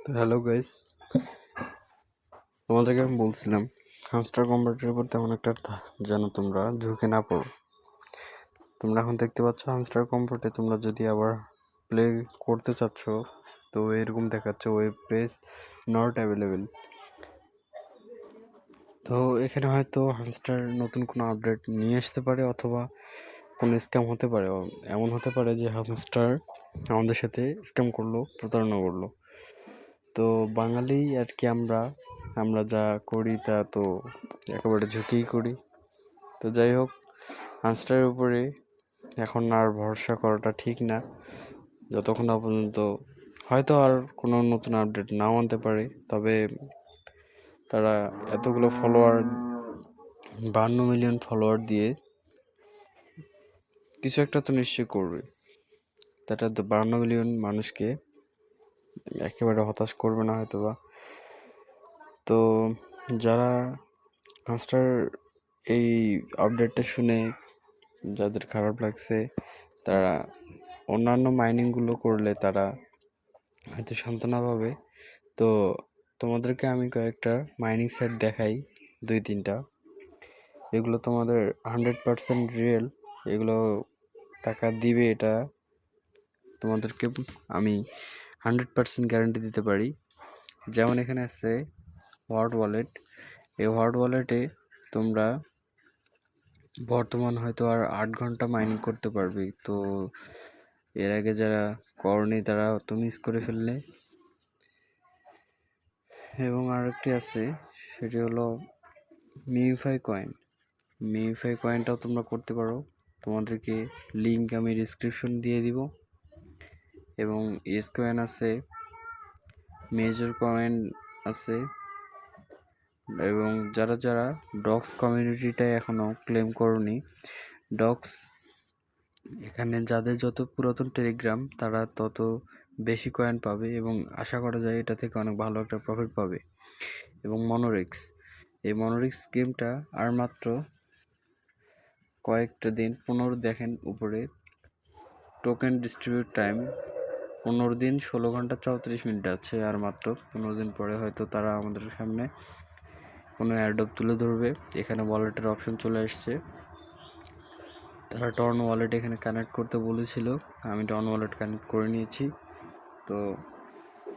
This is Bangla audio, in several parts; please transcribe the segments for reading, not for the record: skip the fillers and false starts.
তো হ্যালো গাইস, তোমাদেরকে আমি বলছিলাম হামস্টার কম্বাটের উপর তেমন একটা যেন তোমরা ঝুঁকে না পড়ো। তোমরা এখন দেখতে পাচ্ছ হামস্টার কম্বাটে তোমরা যদি আবার প্লে করতে চাচ্ছ তো এরকম দেখাচ্ছে ওয়েব পেজ নট অ্যাভেলেবেল। তো এখানে হয়তো হামস্টার নতুন কোনো আপডেট নিয়ে আসতে পারে অথবা কোনো স্ক্যাম হতে পারে। এমন হতে পারে যে হামস্টার আমাদের সাথে স্ক্যাম করলো, প্রতারণা করলো। তো বাঙালি আর কি আমরা যা করি তা তো একেবারে ঝুঁকেই করি। তো যাই হোক, হামস্টারের উপরে এখন আর ভরসা করাটা ঠিক না, যতক্ষণ না পর্যন্ত হয়তো আর কোনো নতুন আপডেট নাও আনতে পারে। তবে তারা এতগুলো ফলোয়ার, 52 মিলিয়ন ফলোয়ার দিয়ে কিছু একটা তো নিশ্চয়ই করবে। তারা 52 মিলিয়ন মানুষকে একেবারে হতাশ করবে না হয়তোবা। তো যারা হামস্টার এই আপডেটটা শুনে যাদের খারাপ লাগছে, তারা অন্যান্য মাইনিংগুলো করলে তারা হয়তো সান্ত্বনা পাবে। তো তোমাদেরকে আমি কয়েকটা মাইনিং সাইট দেখাই, 2-3টা। এগুলো তোমাদের 100% রিয়েল, এগুলো টাকা দিবে, এটা তোমাদেরকে আমি 100% গ্যারান্টি দিতে পারি। যেমন এখানে আছে ওয়ার্ড ওয়ালেট। এই ওয়ার্ড ওয়ালেটে তোমরা বর্তমান হয়তো আর 8 ঘন্টা মাইনিং করতে পারবে। তো এর আগে যারা করনি তারা তো মিস করে ফেললে। এবং আরেকটি আছে, সেটি হলো মিউফাই কয়েন। মিউফাই কয়েনটাও তোমরা করতে পারো, তোমাদেরকে লিঙ্ক আমি ডিসক্রিপশন দিয়ে দিব। এবং এস কয়েন আছে, মেজর কয়েন আছে। এবং যারা যারা ডক্স কমিউনিটিটা এখনও ক্লেম করনি, ডক্স এখানে যাদের যত পুরাতন টেলিগ্রাম তারা তত বেশি কয়েন পাবে এবং আশা করা যায় এটা থেকে অনেক ভালো একটা প্রফিট পাবে। এবং মনোরিক্স, এই মনোরিক্স গেমটা আর মাত্র কয়েকটা দিন, 15 দেখেন উপরে টোকেন ডিস্ট্রিবিউট টাইম 15 দিন 16 ঘন্টা 34 মিনিট আছে। আর মাত্র 15 দিন পরে হয়তো তারা আমাদের সামনে কোনো অ্যাডপ তুলে ধরবে। এখানে ওয়ালেটের অপশন চলে আসছে। তারা টর্ন ওয়ালেট এখানে কানেক্ট করতে বলেছিল, আমি টর্ন ওয়ালেট কানেক্ট করে নিয়েছি। তো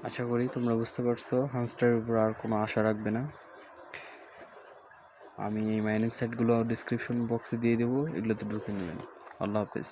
আশা করি তোমরা বুঝতে পারছো, হামস্টারের উপর আর কোনো আশা রাখবে না। আমি এই মাইনিং সাইটগুলো ডিসক্রিপশন বক্সে দিয়ে দেবো, এগুলোতে ঢুকে নেবেন। আল্লাহ হাফেজ।